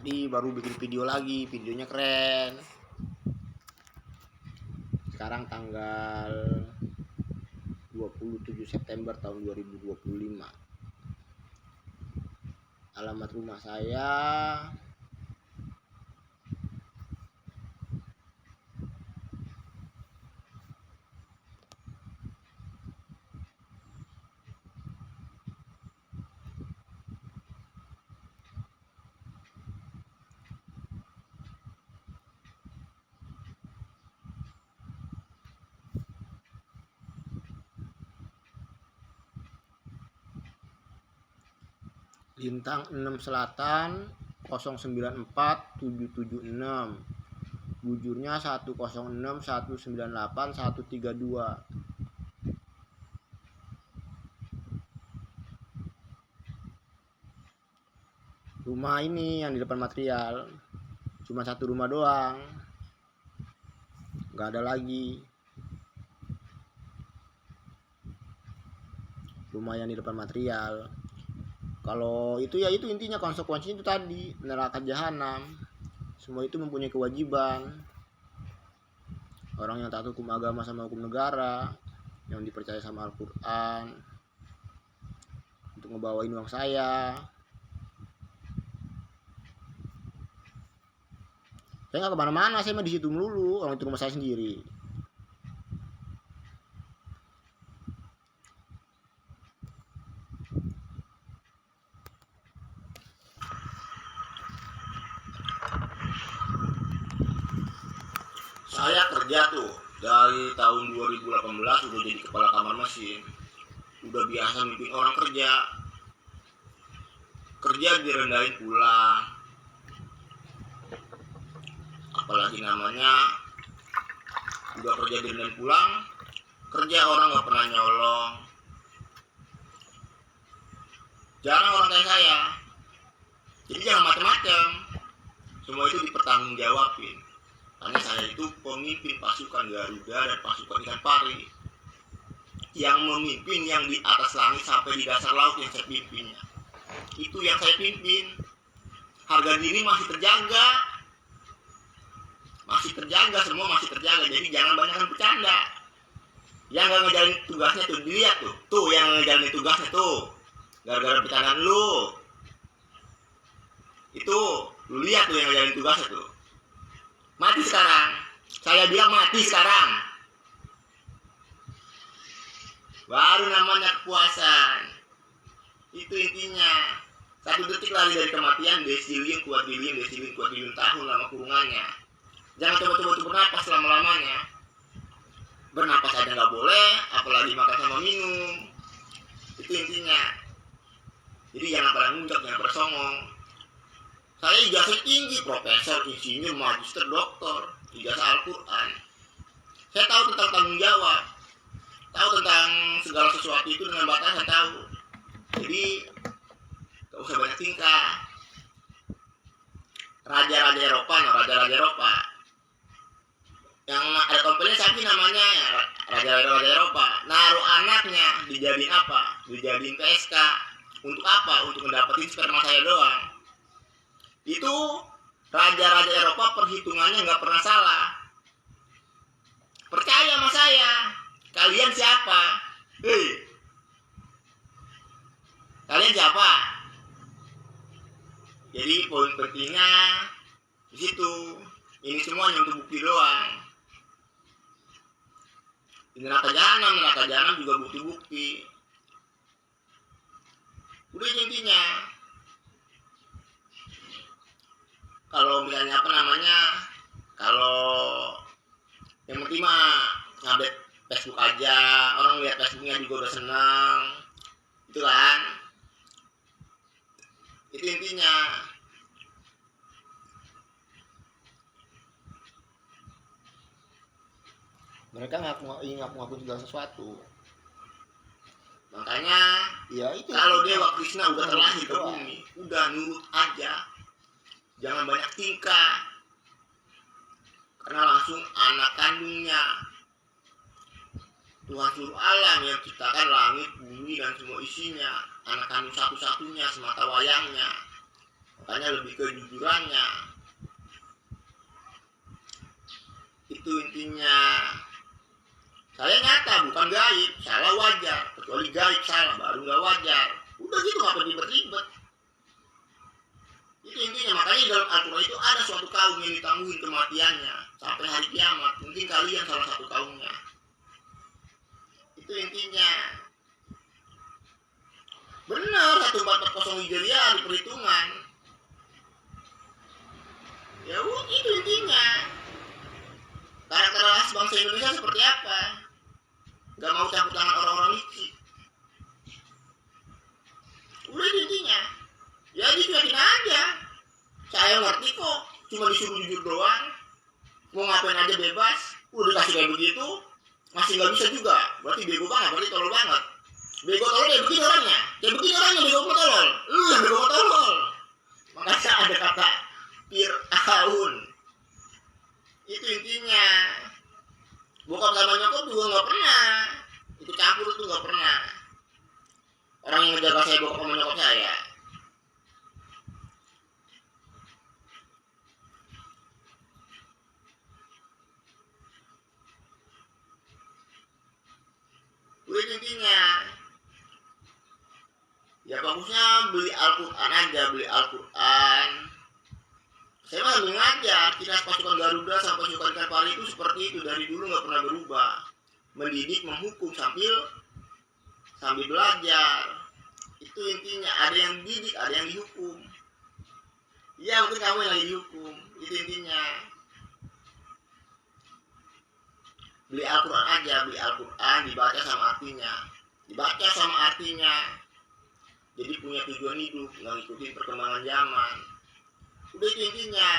Tadi baru bikin video lagi, videonya keren. Sekarang tanggal 27 September tahun 2025. Alamat rumah saya Lintang 6 Selatan 094776. Bujurnya 106198132. Rumah ini yang di depan material cuma satu rumah doang, nggak ada lagi. Rumah yang di depan material. Kalau itu ya itu intinya, konsekuensi itu tadi, neraka jahanam. Semua itu mempunyai kewajiban. Orang yang taat hukum agama sama hukum negara, yang dipercaya sama Al-Quran untuk ngebawain uang saya. Saya nggak kemana-mana, saya mah di situ melulu. Orang itu rumah saya sendiri. Saya kerja tuh dari tahun 2018 udah jadi kepala kamar mesin. Udah biasa mimpin orang kerja direndahin pulang. Apalagi namanya udah kerja direndahin pulang, kerja orang nggak pernah nyolong. Jarang orang kayak saya. Jadi jangan macam-macam. Semua itu dipertanggungjawabin. Karena saya itu pemimpin pasukan Garuda dan pasukan ikan pari. Yang memimpin yang di atas langit sampai di dasar laut yang saya pimpinnya. Itu yang saya pimpin. Harga diri masih terjaga. Semua masih terjaga. Jadi jangan banyakkan bercanda. Yang gak ngejalanin tugasnya tuh, dilihat tuh. Tuh yang ngejalanin tugasnya tuh. Gara-gara bercandaan lu. Itu, lu lihat tuh yang ngejalanin tugasnya tuh. Mati sekarang. Saya bilang mati sekarang. Baru namanya kepuasan. Itu intinya. 1 detik lari dari kematian, desilin kuadrilin tahun lama kurungannya. Jangan coba-coba untuk bernapas selama-lamanya. Bernapas aja nggak boleh, apalagi makan sama minum. Itu intinya. Jadi jangan pernah nguncak, jangan pernah songong. Saya ijazah tinggi, profesor, insinyur, magister, doktor, ijazah Al-Quran. Saya tahu tentang tanggung jawab, tahu tentang segala sesuatu itu dengan batasan tahu. Jadi gak usah banyak tingkah. Raja-raja Eropa, yang ada tompelnya sapi namanya ya, raja-raja Eropa. Naruh anaknya dijadiin apa? Dijadiin PSK. Untuk apa? Untuk mendapatkan sperma saya doang. Itu raja-raja Eropa perhitungannya nggak pernah salah. Percaya sama saya. Kalian siapa? Hei, kalian siapa? Jadi poin pentingnya di situ. Ini semuanya untuk bukti doang. Di neraka jahanam juga bukti-bukti. Udah intinya. Kalau misalnya kalau yang penting mah ngupdate Facebook aja, orang lihat Facebooknya juga udah senang, itu kan, itu intinya. Mereka ngaku segala sesuatu. Makanya ya itu, kalau Dewa Krishna udah terlahir ke bumi, udah nurut aja. Jangan banyak tingkah. Karena langsung anak kandungnya. Tuhan seluruh alam yang ciptakan langit, bumi, dan semua isinya. Anak kandung satu-satunya, semata wayangnya. makanya lebih ke jujurannya. Itu intinya. Saya nyata, bukan gaib. Salah wajar, kecuali gaib salah baru nggak wajar. Udah gitu, ngapa ribet-ribet. Itu intinya. Makanya dalam Al-Quran itu ada suatu kaum yang ditangguhin kematiannya sampai hari kiamat. Mungkin kalian salah satu kaumnya. Itu intinya. Benar, 1440 Hijriah di perhitungan. Ya itu intinya. Karakter khas bangsa Indonesia seperti apa? Gak mau campur tangan orang-orang licik. Udah itu intinya. Ya dicuekin aja. Saya ngerti kok, cuma disuruh jujur doang. Mau ngapain aja bebas. Udah dikasih kayak begitu, masih gak bisa juga. Berarti bego banget, berarti tolol banget. Bego tolol kayak begini orangnya. Kayak begini orangnya bego tolol. Lu yang bego tolol. Makanya ada kata Fir'aun. Itu intinya. Bokap sama nyokap juga gak pernah. Itu campur itu gak pernah. Orang yang ngejaga saya bokap sama nyokap saya. Itu intinya. Ya bagusnya beli Al-Quran aja, beli Al-Quran. Saya mah lebih ngajar, kilas pasukan Garuda sampai pasukan ikan pari itu seperti itu dari dulu nggak pernah berubah. Mendidik, menghukum sambil belajar. Itu intinya. Ada yang didik, ada yang dihukum. Ya mungkin kamu yang lagi dihukum. Itu intinya. Beli Al-Quran aja, beli Al-Quran dibaca sama artinya. Dibaca sama artinya. Jadi punya tujuan hidup, nggak ngikutin perkembangan zaman. Udah itu intinya.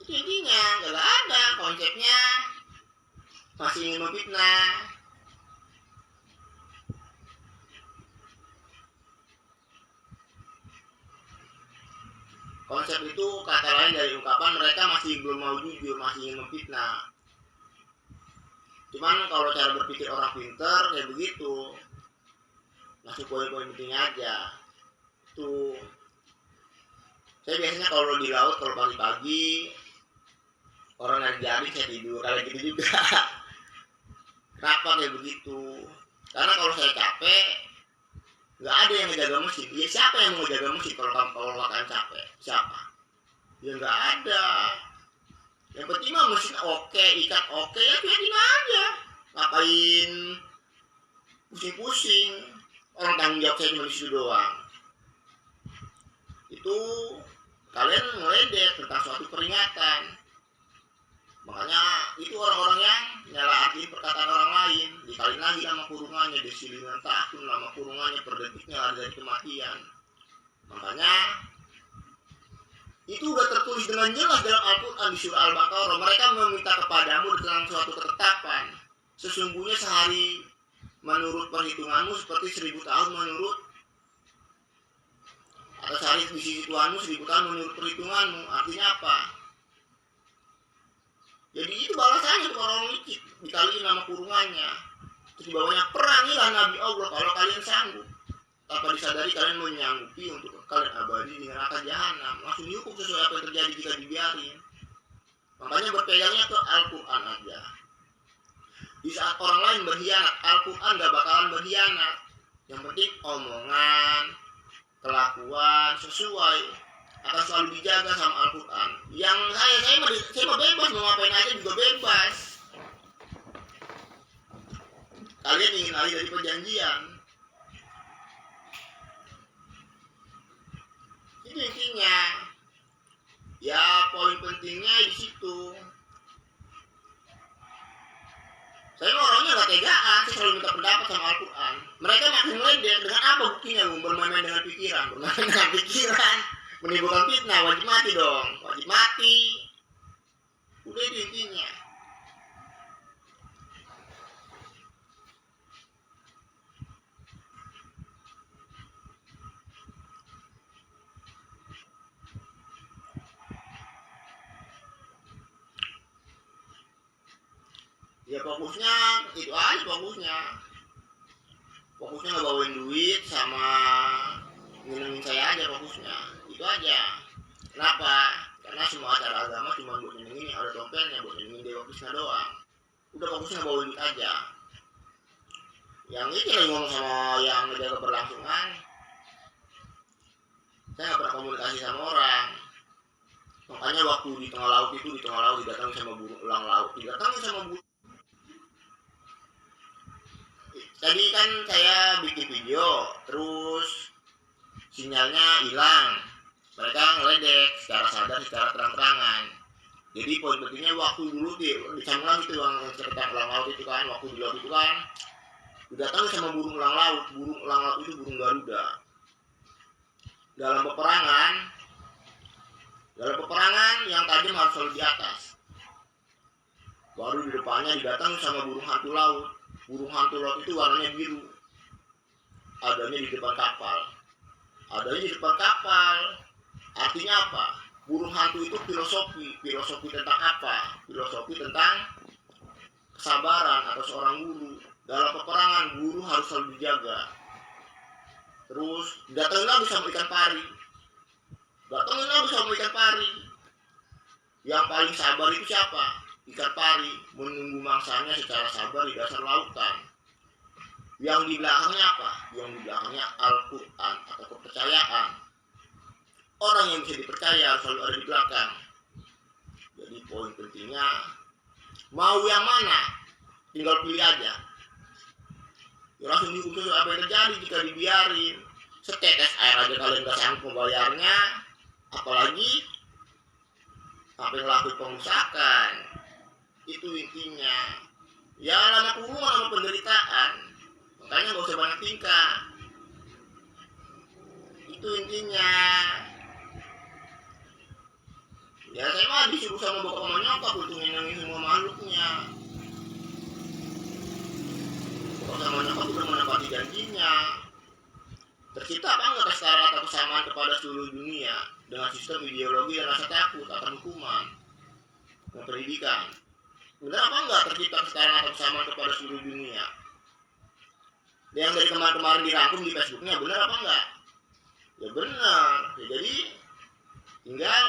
Itu intinya, nggak ada konsepnya. Masih ingin memfitnah. Konsep itu kata lain dari ungkapan mereka masih belum mau jujur, masih ingin memfitnah. Cuman kalau cara berpikir orang pinter kayak begitu. Masuk poin-poin pentingnya aja. Tuh. Saya biasanya kalau di laut, kalau pagi-pagi orang lagi jaring saya tidur, kayak gitu juga. Kenapa kayak begitu? Karena kalau saya capek, nggak ada yang ngejaga mesin. Ya siapa yang mau ngejaga mesin kalau makan capek? Siapa? Ya nggak ada. Yang penting mah mesin oke, ikat oke, ya cuekin aja. Ngapain pusing-pusing? Orang tanggung jawab saya cuma disitu doang. Itu kalian ngeledek tentang suatu peringatan. Makanya itu orang-orang yang nyalahin perkataan orang lain, dikali lagi nama kurungannya, desilingan tahun nama kurungannya, per detiknya ada dari kematian. Makanya itu udah tertulis dengan jelas dalam Al-Quran di surah Al-Baqarah. Mereka meminta kepadamu tentang suatu ketetapan. Sesungguhnya sehari menurut perhitunganmu seperti 1000 tahun menurut, atau sehari di sisi Tuhanmu 1000 tahun menurut perhitunganmu. Artinya apa? Jadi itu balasannya untuk orang licik, dikaliin nama kurungannya. Terus di bawahnya, perangilah Nabi Allah kalau kalian sanggup. Tanpa disadari kalian menyanggupi untuk kalian abadi di neraka jahanam. Langsung dihukum sesuai apa yang terjadi jika dibiarin. Makanya berpegangnya ke Al-Quran aja. Di saat orang lain berkhianat, Al-Quran gak bakalan berkhianat. Yang penting omongan, kelakuan sesuai, akan selalu dijaga sama Al-Quran. Yang saya mah bebas, mau ngapain aja juga bebas. Kalian ingin alih dari perjanjian. Itu intinya. Ya poin pentingnya di situ. Saya orangnya gak tegaan, saya selalu minta pendapat sama Al-Quran. Mereka makin meledek, dengan apa buktinya? Bermain dengan pikiran. Bermain dengan pikiran, menimbulkan fitnah, wajib mati dong. Wajib mati. Udah itu intinya. Ya fokusnya, itu aja fokusnya. fokusnya ngebawain duit sama nyenengin saya aja, fokusnya itu aja. Kenapa? Karena semua acara agama cuma buat nyenengin yang ada topengnya, buat nyenengin Dewa Krishna doang. Udah fokusnya ngebawain duit aja. Yang itu lagi ngomong sama yang ngejaga keberlangsungan, saya nggak pernah komunikasi sama orang. Makanya waktu di tengah laut itu, di tengah laut didatangi sama burung elang laut, didatangi sama burung. Tadi kan saya bikin video, terus sinyalnya hilang. Mereka ngeledek secara sadar, secara terang-terangan. Jadi poin pentingnya waktu dulu disambung lagi tuh yang cerita elang laut itu kan, waktu di laut itu kan didatangi sama burung elang laut. Burung elang laut itu burung Garuda. Dalam peperangan yang tajam harus selalu di atas. Baru di depannya didatangi sama burung hantu laut. Burung hantu laut itu warnanya biru. Adanya di depan kapal. Artinya apa? Burung hantu itu filosofi tentang apa? Filosofi tentang kesabaran atau seorang guru. Dalam peperangan guru harus selalu dijaga. Terus datangin lagi sama ikan pari. Yang paling sabar itu siapa? Ikan pari, menunggu mangsanya secara sabar di dasar lautan. Yang di belakangnya apa? Yang di belakangnya Al-Quran atau kepercayaan. Orang yang bisa dipercaya harus selalu ada di belakang. Jadi poin pentingnya, mau yang mana? Tinggal pilih aja. Ya langsung dihukum sesuai apa yang terjadi jika dibiarin. Setetes air aja kalian gak sanggup membayarnya, apalagi sampai ngelakuin pengusakan. Itu intinya. Ya lama kurungan sama penderitaan. Makanya gak usah banyak tingkah. Itu intinya. Ya saya mah disuruh sama bapak sama nyokap untuk nyenengin semua makhluknya. Bapak sama nyokap udah menepati janjinya. Tercipta apa enggak kesetaraan atau kesamaan kepada seluruh dunia dengan sistem ideologi dan rasa takut akan hukuman dan pendidikan? Benar apa enggak tercipta kesetaraan atau kesamaan kepada seluruh dunia? Yang dari kemarin-kemarin dirangkum di Facebooknya benar apa enggak? Ya benar. Ya, jadi tinggal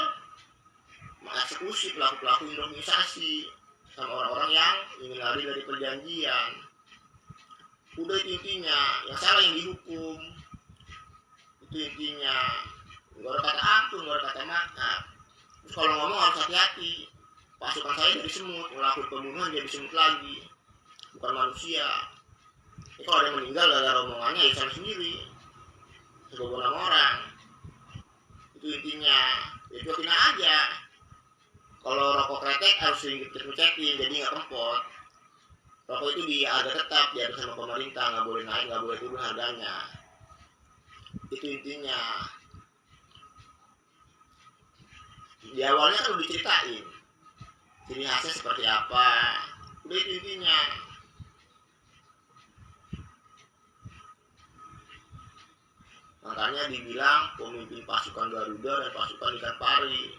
mengeksekusi pelaku-pelaku improvisasi sama orang-orang yang ingin lari dari perjanjian. Udah itu intinya. Yang salah yang dihukum. Itu intinya. Gak ada kata ampun, gak ada kata maaf. Terus kalau ngomong harus hati-hati. Pasukan saya dari semut, ngelakuin pembunuhan jadi semut lagi, bukan manusia. Ini kalau ada yang meninggal gara-gara omongannya ya sama sendiri, sebagai orang. Itu intinya. Ya cuekin aja. Kalau rokok kretek harus sering dicek-cekin jadi nggak kempot. Rokok itu di harga tetap diatur sama pemerintah, nggak boleh naik, nggak boleh turun harganya. Itu intinya. Di awalnya kan udah diceritain ciri khasnya seperti apa. Udah itu intinya. Makanya dibilang pemimpin pasukan Garuda dan pasukan ikan pari.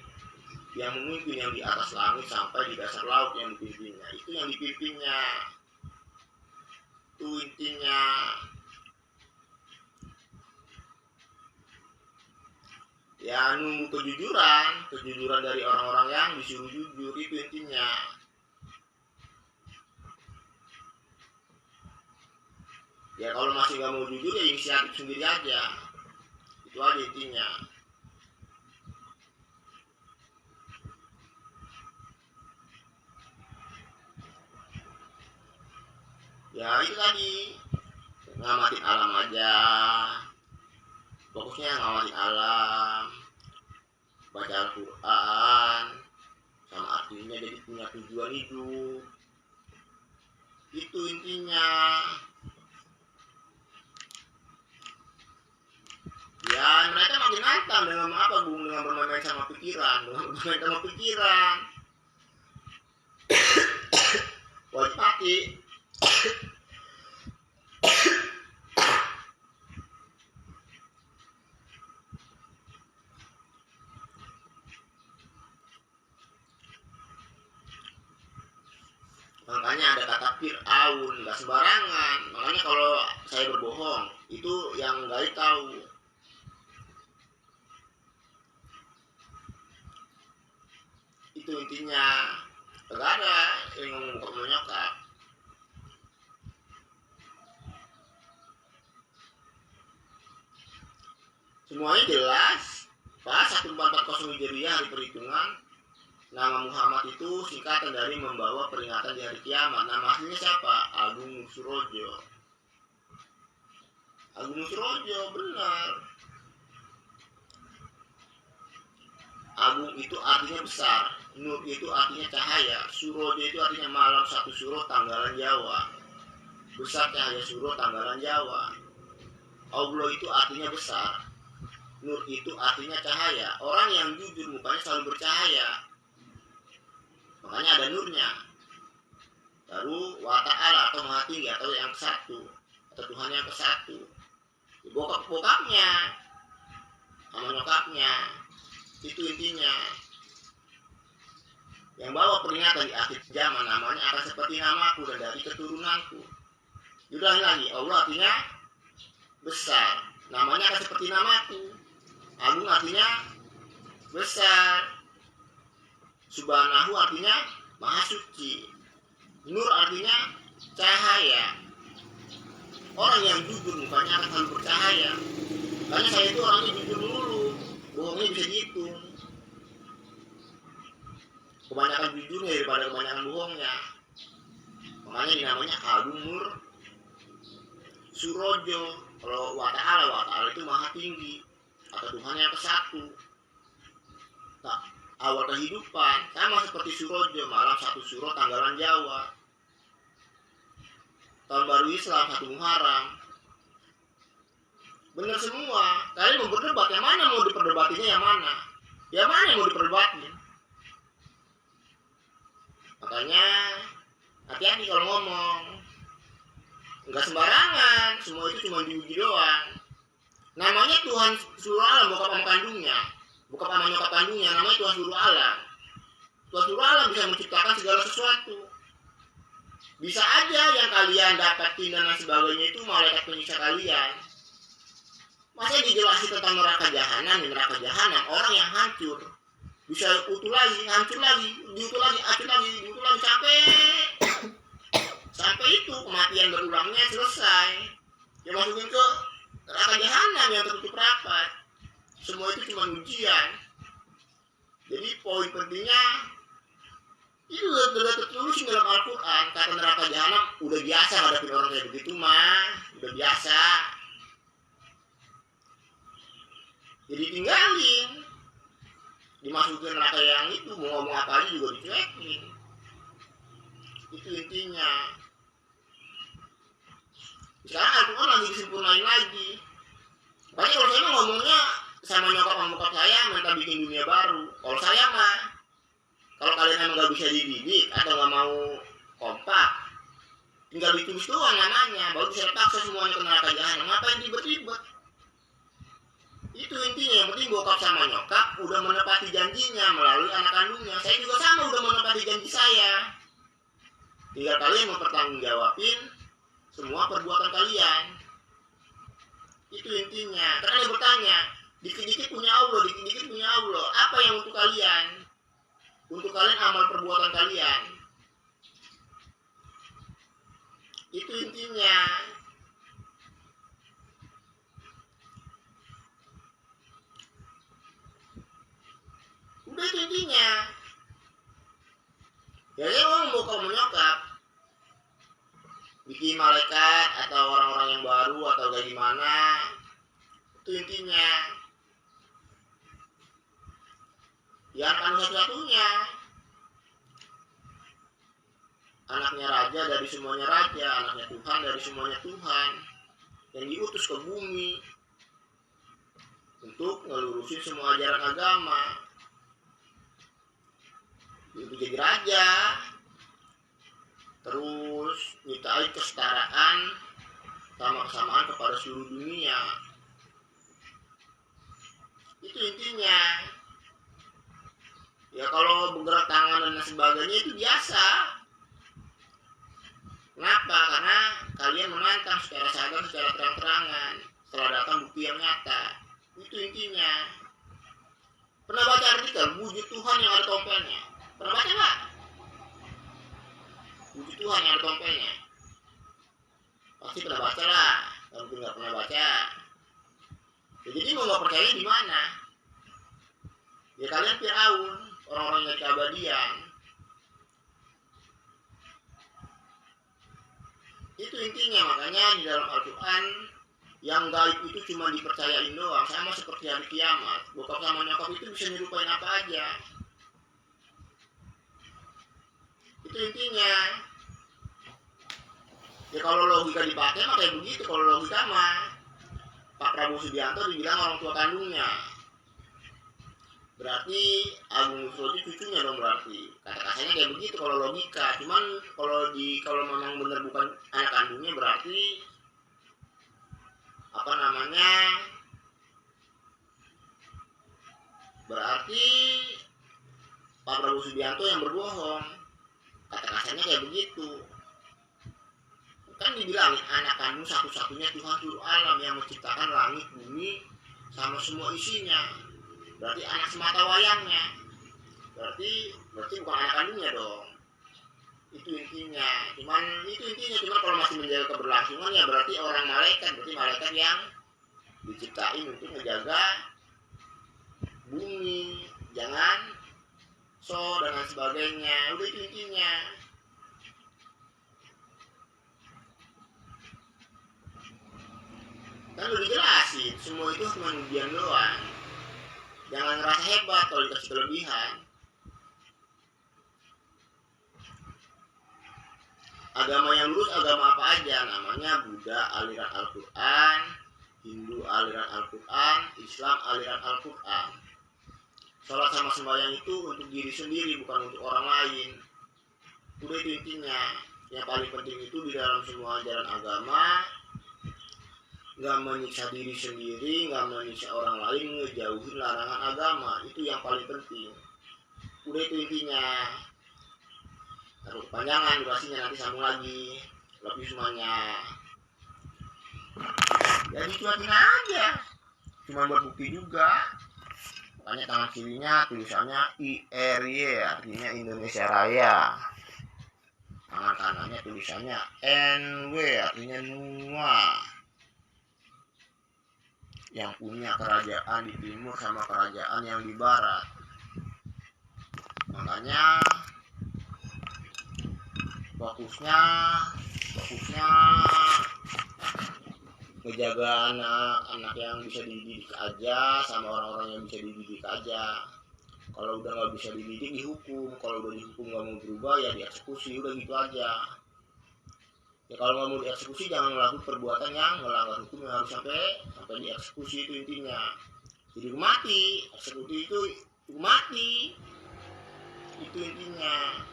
Yang memimpin yang di atas langit sampai di dasar laut yang dipimpinnya. Itu yang dipimpinnya. Itu intinya. Ya nunggu kejujuran dari orang-orang yang disuruh jujur. Itu intinya. Ya kalau masih gak mau jujur ya inisiatif sendiri aja. Itu aja intinya. Ya itu tadi, ngamatin alam aja. Fokusnya ngamatin alam, baca Al-Quran, sama artinya jadi punya tujuan hidup. Itu intinya. Ya mereka makin nantang dengan apa Bung, dengan bermain sama pikiran, wajib mati. Makanya ada kata Fir'aun, nggak sembarangan. Makanya kalau saya berbohong, itu yang nggak tahu. Itu intinya. Nggak ada yang ngomong bokap sama nyokap. Semuanya jelas. Pas 1440 Hijriah hari perhitungan, nama Muhammad itu singkatan dari membawa peringatan di hari kiamat. Nama aslinya siapa? Agung Nusurojo. Agung Nusurojo, benar. Agung itu artinya besar, Nur itu artinya cahaya, Surojo itu artinya malam satu suro tanggalan Jawa. Besar cahaya suro tanggalan Jawa. Allah itu artinya besar, Nur itu artinya cahaya. Orang yang jujur mukanya selalu bercahaya, makanya ada nurnya. Baru wa ta'ala atau maha tinggi atau yang kesatu, atau Tuhan yang kesatu. Bokapnya sama nyokapnya, itu intinya. Yang bawa peringatan di akhir zaman namanya akan seperti namaku dan dari keturunanku. Diulangi lagi, Allah artinya besar, namanya akan seperti namaku. Agung artinya besar, Subhanahu artinya maha suci, Nur artinya cahaya. Orang yang jujur mukanya akan selalu bercahaya. Karena saya itu orangnya jujur dulu, bohongnya bisa dihitung. Kebanyakan jujurnya daripada kebanyakan bohongnya. Makanya namanya Agung Nur Surojo. Kalau wa ta'ala itu maha tinggi, atau Tuhan yang kesatu. Nah, awal kehidupan sama seperti Surojo, malam satu suro tanggalan Jawa. Tahun baru Islam 1 Muharram. Benar semua. Kalian mau berdebat, yang mana mau diperdebatinya, yang mana? Yang mana yang mau diperdebatin? Makanya hati-hati kalau ngomong. Enggak sembarangan, semua itu cuma diuji doang. Namanya Tuhan seluruh alam, bokap sama kandungnya. Bokap sama nyokap kandungnya, namanya Tuhan seluruh alam. Tuhan seluruh alam bisa menciptakan segala sesuatu. Bisa aja yang kalian dapatin dan sebagainya itu malaikat penyiksa kalian. Masa dijelasin tentang neraka jahanam, orang yang hancur bisa utuh lagi, hancur lagi, diutuh lagi, hancur lagi, diutuh lagi sampai itu kematian berulangnya selesai. Yang masukin ke neraka jahanam yang tertutup rapat. Semua itu cuma ujian. Jadi poin pentingnya itu udah tertulis dalam Al-Quran. Kata neraka jahanam udah biasa ngadepin orang kayak begitu mah, udah biasa. Jadi tinggalin, dimasukin neraka yang itu, mau ngomong apa aja juga dicuekin. Itu intinya. Sekarang Al-Quran lagi disempurnain lagi. Makanya kalau saya mah ngomongnya sama nyokap sama bokap saya minta bikin dunia baru. Kalau saya mah, kalau kalian emang gak bisa dididik atau gak mau kompak, tinggal ditulis doang namanya, baru bisa paksa semuanya ke neraka jahanam. Ngapain ribet-ribet? Itu intinya. Yang penting bokap sama nyokap udah menepati janjinya melalui anak kandungnya. Saya juga sama udah menepati janji saya. Tinggal kalian mempertanggungjawabin semua perbuatan kalian. Itu intinya. Karena ada bertanya, dikit-dikit punya Allah, dikit-dikit punya Allah. Apa yang untuk kalian? Untuk kalian amal perbuatan kalian. Itu intinya. Udah itu intinya. Ya orang bokap menyokap bikin malaikat atau orang-orang yang baru atau kayak gimana, itu intinya. Ya kan satu-satunya anaknya raja dari semuanya raja, anaknya Tuhan dari semuanya Tuhan, yang diutus ke bumi untuk ngelurusin semua ajaran agama. Itu jadi raja, terus nyiptain kesetaraan sama kesamaan kepada seluruh dunia. Itu intinya. Ya kalau bergerak tangan dan sebagainya itu biasa. secara sadar, secara terang-terangan setelah datang bukti yang nyata. Itu intinya. Pernah baca artikel wujud Tuhan yang ada tompelnya? Pernah baca nggak? Wujud Tuhan yang ada tompelnya? Pasti pernah baca lah. Kalau mungkin nggak pernah baca, ya, jadi mau nggak percaya di mana? Ya kalian Firaun, orang-orang yang keabadian. Itu intinya. Makanya di dalam Al-Quran yang gaib itu cuma dipercayain doang, sama seperti hari kiamat. Bokap sama nyokap itu bisa nyerupain apa aja. Itu intinya. Ya kalau logika dipakai mah kayak begitu. Kalau logika mah Pak Prabowo Subianto dibilang orang tua kandungnya, berarti Agung Nusrodi cucunya dong, berarti kata-katanya kayak begitu kalau logika. Cuman kalau memang benar bukan anak kandungnya, berarti berarti Pak Prabowo Subianto yang berbohong. Kata-katanya kayak begitu. Kan dibilang anak kandung satu-satunya Tuhan seluruh alam yang menciptakan langit, bumi, sama semua isinya. Berarti anak semata wayangnya. Berarti bukan anak kandungnya dong. Itu intinya. Cuman kalau masih menjaga keberlangsungan, ya berarti orang malaikat. Berarti malaikat yang diciptain untuk menjaga bumi, jangan dan lain sebagainya. Udah, itu intinya. Kan udah dijelasin, semua itu cuma ujian doang. Jangan ngerasa hebat kalau dikasih kelebihan. Agama yang lurus agama apa aja? Namanya Buddha aliran Al-Quran, Hindu aliran Al-Quran, Islam aliran Al-Quran. Sholat sama sembahyang itu untuk diri sendiri, bukan untuk orang lain. Udah, itu intinya. Yang paling penting itu di dalam semua ajaran agama, nggak menyiksa diri sendiri, nggak menyiksa orang lain, ngejauhin larangan agama. Itu yang paling penting. Udah, itu intinya. Terus panjangan durasinya, nanti sambung lagi. Lebih semuanya. Jadi cuatin aja. Cuma buat bukti juga. Makanya tangan kirinya tulisannya IRY, artinya Indonesia Raya. Tangan kanannya tulisannya NW, artinya Nua. Yang punya kerajaan di timur sama kerajaan yang di barat. Makanya fokusnya ngejaga anak-anak yang bisa dididik aja, sama orang-orang yang bisa dididik aja. Kalau udah nggak bisa dididik, dihukum. Kalau udah dihukum nggak mau berubah, ya dieksekusi. Udah gitu aja. Ya kalau nggak mau dieksekusi, jangan melakukan perbuatan yang melanggar hukum yang harus sampai dieksekusi. Itu intinya. Jadi mati, eksekusi itu mati. Itu intinya.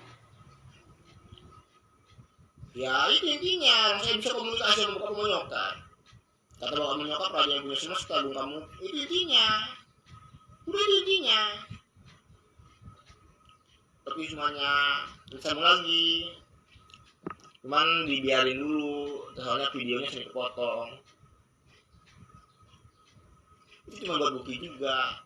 Ya itu intinya. Saya bisa komunikasi sama bokap menyokap. Kata bokap menyokap, raja yang punya semesta, agung kamu. Itu intinya. Udah, itu intinya. Tapi semuanya sambung lagi. Cuman dibiarin dulu, soalnya videonya sering kepotong. Itu cuma buat bukti juga.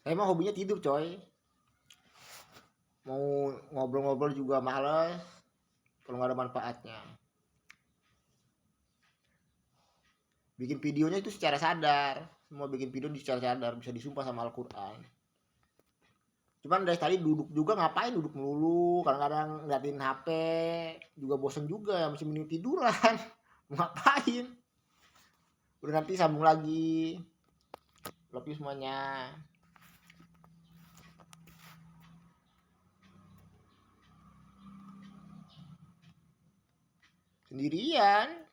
Saya mah hobinya tidur coy, mau ngobrol-ngobrol juga males kalau nggak ada manfaatnya. Bikin videonya itu secara sadar, semua bikin video secara sadar bisa disumpah sama Al-Quran. Cuman dari tadi duduk juga, ngapain duduk melulu, kadang-kadang ngeliatin HP juga bosen juga, masih mending tiduran. Ngapain, udah nanti sambung lagi. Love you semuanya. Sendirian.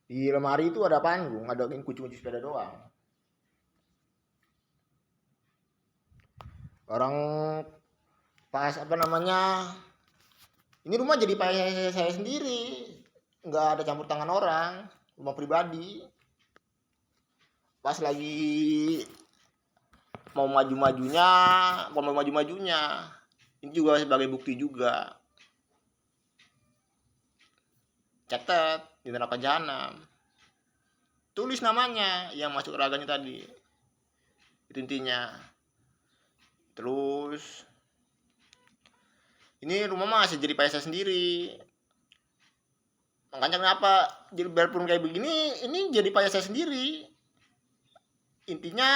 Di lemari itu ada panggung, ada kunci-kunci sepeda doang. Orang pas apa namanya, ini rumah jadi pakai saya sendiri, nggak ada campur tangan orang, rumah pribadi. Pas lagi mau maju-majunya, ini juga sebagai bukti juga. Catat di neraka jahanam, tulis namanya yang masuk raganya tadi, itu intinya. Terus ini rumah masih jadi pakai saya sendiri, makanya kenapa jadi biarpun kayak begini ini jadi pakai saya sendiri. Intinya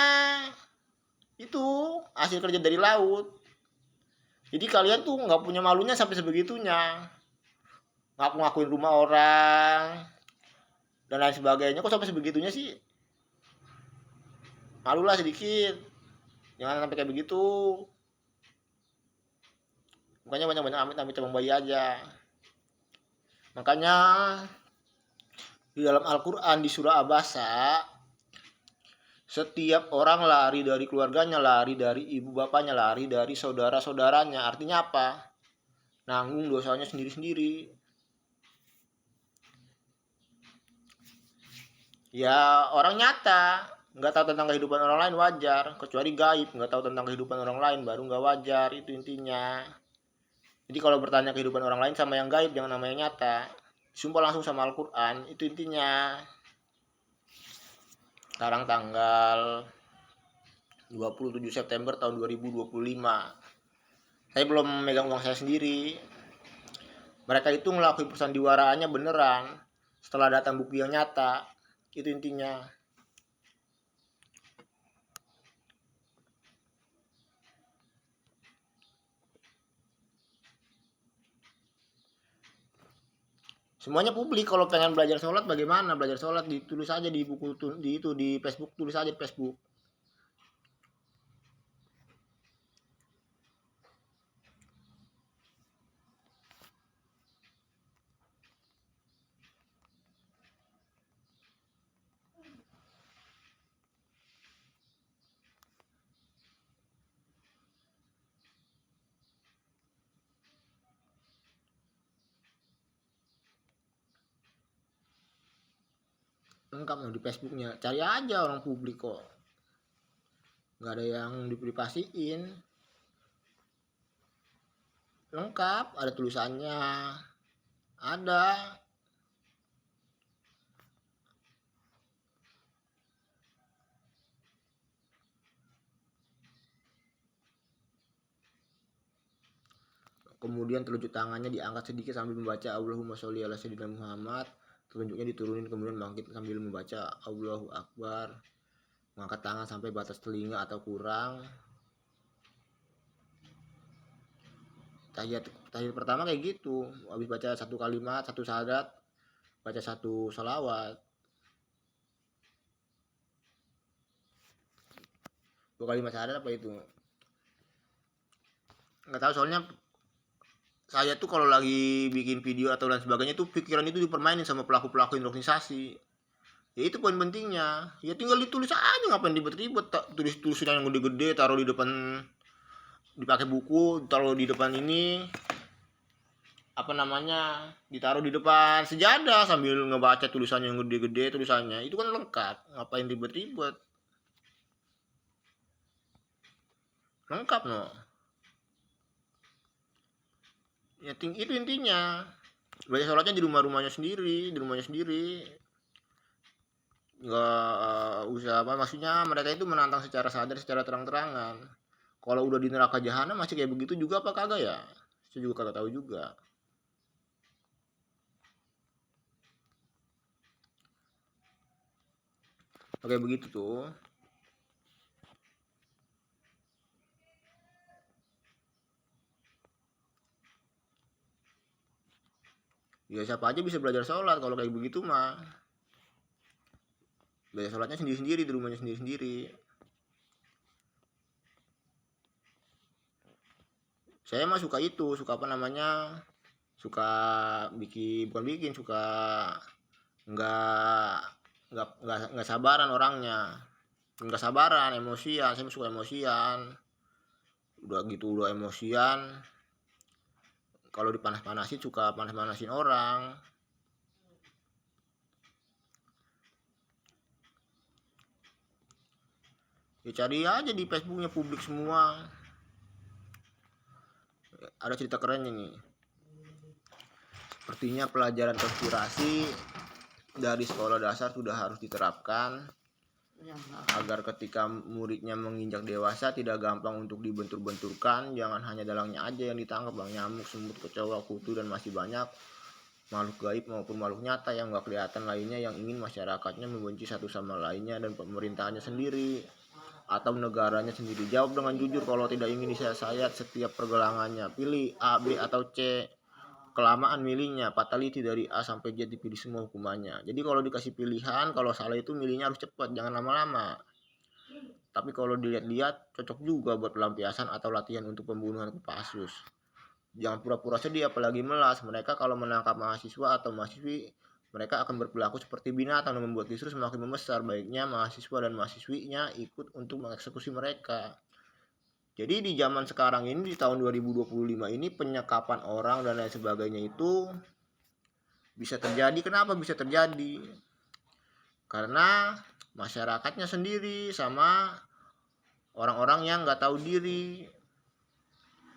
itu hasil kerja dari laut. Jadi kalian tuh nggak punya malunya sampai sebegitunya, ngaku-ngakuin rumah orang dan lain sebagainya. Kok sampai sebegitunya sih? Malulah sedikit, jangan sampai kayak begitu. Makanya banyak-banyak amit-amit cabang bayi aja. Makanya di dalam Al-Quran di surah Abasa, setiap orang lari dari keluarganya, lari dari ibu bapaknya, lari dari saudara-saudaranya. Artinya apa? Nanggung dosanya sendiri-sendiri. Ya orang nyata nggak tahu tentang kehidupan orang lain wajar, kecuali gaib nggak tahu tentang kehidupan orang lain baru nggak wajar, itu intinya. Jadi kalau bertanya kehidupan orang lain sama yang gaib, jangan nama yang nyata. Sumpah langsung sama Al-Quran, itu intinya. Sekarang tanggal 27 September tahun 2025. Saya belum memegang uang saya sendiri. Mereka itu ngelakuin persandiwaraannya beneran setelah datang bukti yang nyata. Itu intinya. Semuanya publik. Kalau pengen belajar sholat bagaimana? Belajar sholat ditulis aja di buku, di Facebook, tulis aja di Facebook. Lengkap di Facebooknya, cari aja orang publik kok, nggak ada yang diprivasiin, lengkap, ada tulisannya, ada. Kemudian telunjuk tangannya diangkat sedikit sambil membaca Allahumma sholli ala sayyidina Muhammad. Telunjuknya diturunin, kemudian bangkit sambil membaca Allahu Akbar. Mengangkat tangan sampai batas telinga atau kurang. Tahiyat pertama kayak gitu. Habis baca satu kalimat, satu syahadat, baca satu salawat. 2 kalimat syahadat apa itu? Nggak tahu, soalnya saya tuh kalau lagi bikin video atau lain sebagainya tuh pikiran itu dipermainin sama pelaku-pelaku organisasi. Ya itu poin pentingnya. Ya tinggal ditulis aja, ngapain ribet-ribet, tulis tulisan yang gede-gede, taruh di depan, dipakai buku, taruh di depan ini, apa namanya, ditaruh di depan sejadah sambil ngebaca tulisan yang gede-gede tulisannya. Itu kan lengkap, ngapain ribet-ribet. Lengkap no. Ya itu intinya. Baca sholatnya di rumahnya sendiri, nggak usah apa, maksudnya mereka itu menantang secara sadar, secara terang-terangan. Kalau udah di neraka jahanam masih kayak begitu juga apa kagak ya, saya juga kagak tahu juga. Oke begitu tuh. Ya siapa aja bisa belajar sholat kalau kayak begitu mah. Belajar sholatnya sendiri-sendiri di rumahnya sendiri-sendiri. Saya mah suka itu, suka apa namanya, suka bukan bikin, suka nggak nggak sabaran orangnya, nggak sabaran, emosian. Saya suka emosian. Udah gitu udah emosian, kalau dipanas-panasin suka panas-panasin orang. Ya cari aja di Facebooknya, publik semua. Ada cerita kerennya nih. Sepertinya pelajaran konspirasi dari sekolah dasar sudah harus diterapkan agar ketika muridnya menginjak dewasa tidak gampang untuk dibentur-benturkan. Jangan hanya dalangnya aja yang ditangkap, bang, nyamuk, semut, kecoa, kutu, dan masih banyak makhluk gaib maupun makhluk nyata yang gak kelihatan lainnya yang ingin masyarakatnya membenci satu sama lainnya dan pemerintahannya sendiri atau negaranya sendiri. Jawab dengan jujur kalau tidak ingin disayat setiap pergelangannya. Pilih A, B, atau C. Kelamaan milihnya, fatality dari A sampai Z dipilih semua hukumannya. Jadi kalau dikasih pilihan, kalau salah itu milihnya harus cepat, jangan lama-lama. Tapi kalau dilihat-lihat cocok juga buat pelampiasan atau latihan untuk pembunuhan Kopassus. Jangan pura-pura sedih apalagi melas. Mereka kalau menangkap mahasiswa atau mahasiswi, mereka akan berperilaku seperti binatang dan membuat kisruh semakin membesar. Baiknya mahasiswa dan mahasiswinya ikut untuk mengeksekusi mereka. Jadi di zaman sekarang ini, di tahun 2025 ini, penyekapan orang dan lain sebagainya itu bisa terjadi. Kenapa bisa terjadi? Karena masyarakatnya sendiri sama orang-orang yang nggak tahu diri,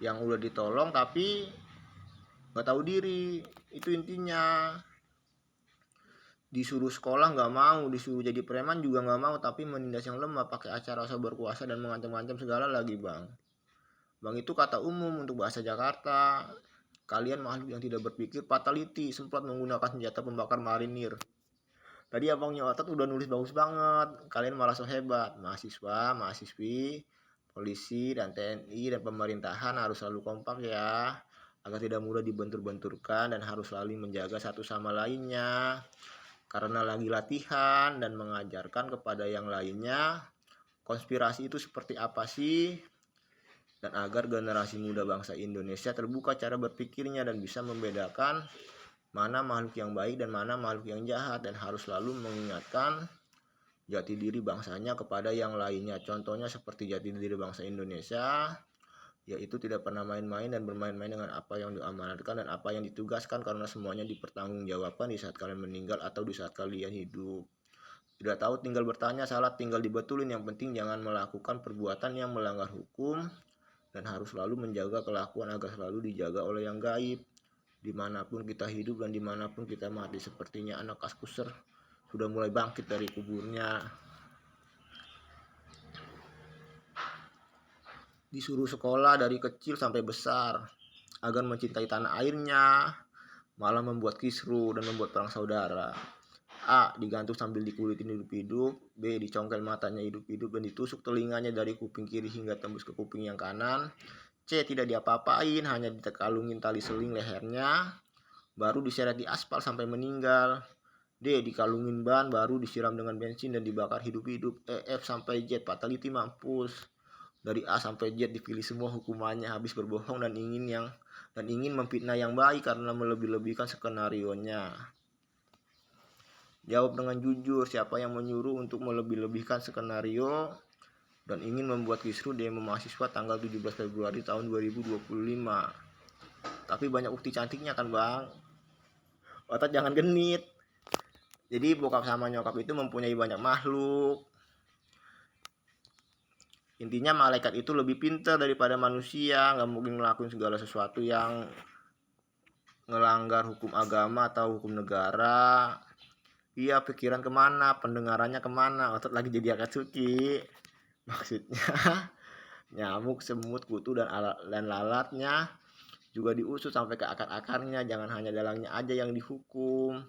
yang udah ditolong tapi nggak tahu diri. Itu intinya. Disuruh sekolah nggak mau, disuruh jadi preman juga nggak mau, tapi menindas yang lemah pakai acara so berkuasa dan mengancam-ancam segala lagi, bang. Bang itu kata umum untuk bahasa Jakarta. Kalian makhluk yang tidak berpikir, fatality, semprot menggunakan senjata pembakar marinir. Tadi abangnya otot udah nulis bagus banget. Kalian malah so hebat. Mahasiswa, mahasiswi, polisi, dan TNI, dan pemerintahan harus selalu kompak ya, agar tidak mudah dibentur-benturkan dan harus selalu menjaga satu sama lainnya. Karena lagi latihan dan mengajarkan kepada yang lainnya konspirasi itu seperti apa sih, dan agar generasi muda bangsa Indonesia terbuka cara berpikirnya dan bisa membedakan mana makhluk yang baik dan mana makhluk yang jahat, dan harus selalu mengingatkan jati diri bangsanya kepada yang lainnya. Contohnya seperti jati diri bangsa Indonesia, yaitu tidak pernah main-main dan bermain-main dengan apa yang diamanatkan dan apa yang ditugaskan, karena semuanya dipertanggungjawabkan di saat kalian meninggal atau di saat kalian hidup. Tidak tahu tinggal bertanya, salah tinggal dibetulin. Yang penting jangan melakukan perbuatan yang melanggar hukum, dan harus selalu menjaga kelakuan agar selalu dijaga oleh yang gaib dimanapun kita hidup dan dimanapun kita mati. Sepertinya anak Kaskuser sudah mulai bangkit dari kuburnya. Disuruh sekolah dari kecil sampai besar agar mencintai tanah airnya, malah membuat kisruh dan membuat perang saudara. A. Digantung sambil dikulitin hidup-hidup. B. Dicongkel matanya hidup-hidup dan ditusuk telinganya dari kuping kiri hingga tembus ke kuping yang kanan. C. Tidak diapa-apain, hanya dikalungin tali seling lehernya, baru diseret di aspal sampai meninggal. D. Dikalungin ban, baru disiram dengan bensin dan dibakar hidup-hidup. E. F sampai Z, fatality, mampus. Dari A sampai Z dipilih semua hukumannya. Habis berbohong dan ingin memfitnah yang baik karena melebih-lebihkan skenarionya. Jawab dengan jujur, siapa yang menyuruh untuk melebih-lebihkan skenario dan ingin membuat kisruh demo mahasiswa tanggal 17 Februari tahun 2025. Tapi banyak bukti cantiknya kan bang. Otot jangan genit. Jadi bokap sama nyokap itu mempunyai banyak makhluk. Intinya malaikat itu lebih pintar daripada manusia, nggak mungkin ngelakuin segala sesuatu yang ngelanggar hukum agama atau hukum negara. Iya, pikiran kemana, pendengarannya kemana, otot lagi jadi akatsuki. Maksudnya nyamuk, semut, kutu, dan lalatnya juga diusut sampai ke akar-akarnya. Jangan hanya dalangnya aja yang dihukum.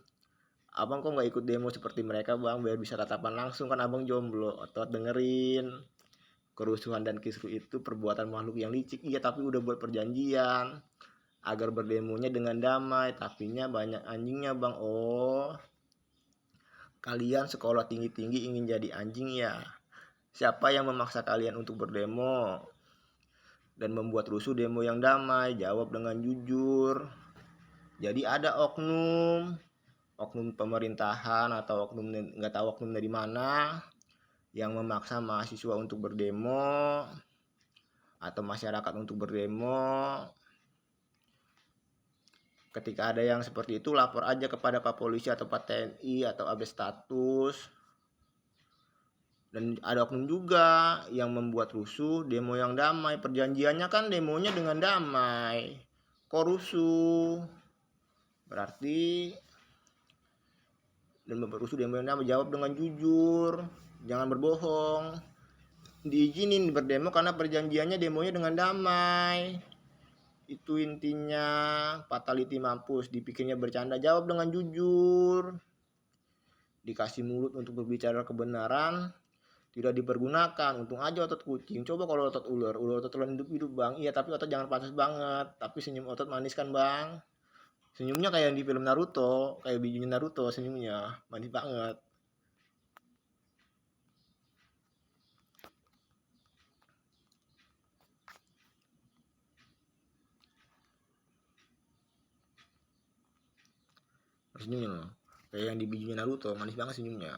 Abang kok nggak ikut demo seperti mereka bang, biar bisa tatapan langsung, kan abang jomblo. Otot dengerin, kerusuhan dan kisruh itu perbuatan makhluk yang licik. Iya, tapi udah buat perjanjian agar berdemonya dengan damai, tapinya banyak anjingnya bang. Oh, kalian sekolah tinggi-tinggi ingin jadi anjing ya? Siapa yang memaksa kalian untuk berdemo dan membuat rusuh demo yang damai? Jawab dengan jujur. Jadi ada oknum pemerintahan atau oknum, nggak tahu oknum dari mana, yang memaksa mahasiswa untuk berdemo atau masyarakat untuk berdemo. Ketika ada yang seperti itu, lapor aja kepada Pak Polisi atau Pak TNI atau Abes Status. Dan ada oknum juga yang membuat rusuh demo yang damai. Perjanjiannya kan demonya dengan damai, kok rusuh? Berarti dan membuat rusuh demo yang damai. Jawab dengan jujur, jangan berbohong. Diizinin berdemo karena perjanjiannya demonya dengan damai. Itu intinya. Fatality mampus, dipikirnya bercanda. Jawab dengan jujur. Dikasih mulut untuk berbicara kebenaran, tidak dipergunakan. Untung aja otot kucing. Coba kalau otot ular otot telan hidup bang. Iya, tapi otot jangan panas banget. Tapi senyum otot manis kan bang. Senyumnya kayak di film Naruto, kayak bijunya Naruto, senyumnya manis banget. Senyumnya loh, kayak yang di bijunya Naruto, manis banget senyumnya.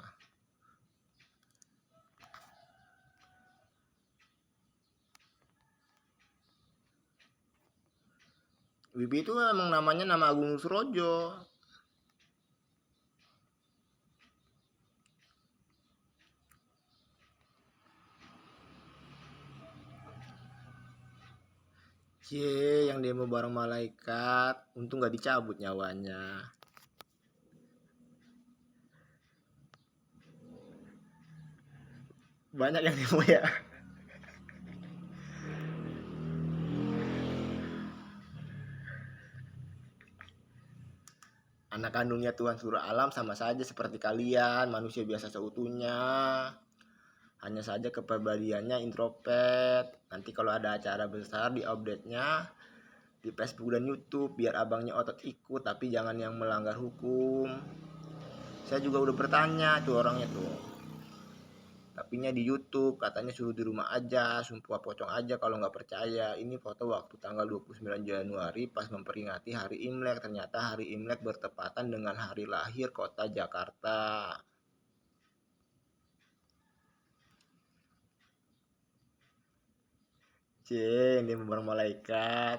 Wibi itu emang namanya nama Agung Nusurojo. Cie, yang demo bareng malaikat, untung gak dicabut nyawanya. Banyak yang demo ya. Anak kandungnya Tuhan surah alam sama saja seperti kalian, manusia biasa seutuhnya. Hanya saja kepribadiannya introvert. Nanti kalau ada acara besar di update-nya di Facebook dan YouTube biar abangnya otot ikut, tapi jangan yang melanggar hukum. Saya juga udah bertanya tuh orangnya tuh. Tapinya di YouTube katanya suruh di rumah aja, sumpah pocong aja kalau nggak percaya. Ini foto waktu tanggal 29 Januari pas memperingati hari Imlek. Ternyata hari Imlek bertepatan dengan hari lahir kota Jakarta. Cing, dia bareng malaikat.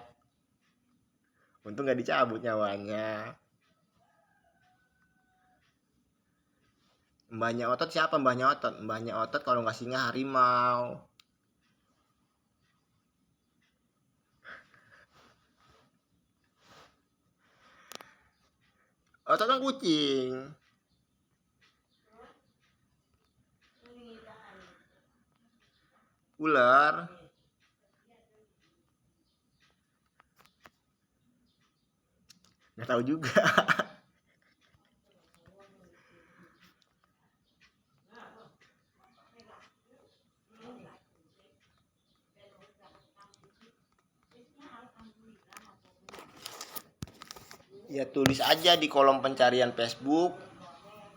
Untung nggak dicabut nyawanya. Mbahnya otot siapa mbahnya otot? Mbahnya otot kalau nggak singa harimau. Otot kan kucing. Ular. Nggak tahu juga. Ya tulis aja di kolom pencarian Facebook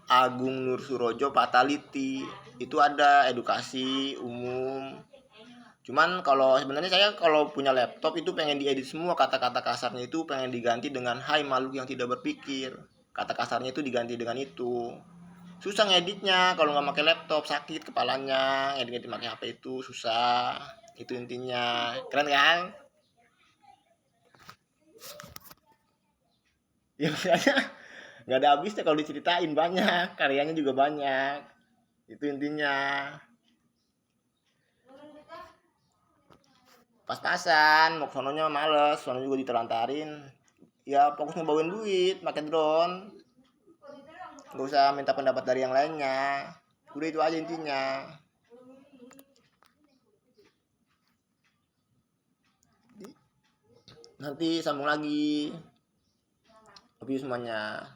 Agung Nur Surojo Fatality. Itu ada edukasi umum. Cuman kalau sebenarnya saya kalau punya laptop itu pengen diedit semua kata-kata kasarnya, itu pengen diganti dengan hai makhluk yang tidak berpikir. Kata kasarnya itu diganti dengan itu. susah ngeditnya kalau nggak pakai laptop, sakit kepalanya. Ngedit pakai HP itu susah. Itu intinya. Keren kan? Ya makanya nggak ada habisnya kalau diceritain, banyak karyanya juga banyak. Itu intinya. Pas-pasan mau sononya males, sono juga ditelantarin. Ya fokus ngebawain duit pakai drone, nggak usah minta pendapat dari yang lainnya. Udah itu aja intinya. Nanti sambung lagi. Tapi semuanya.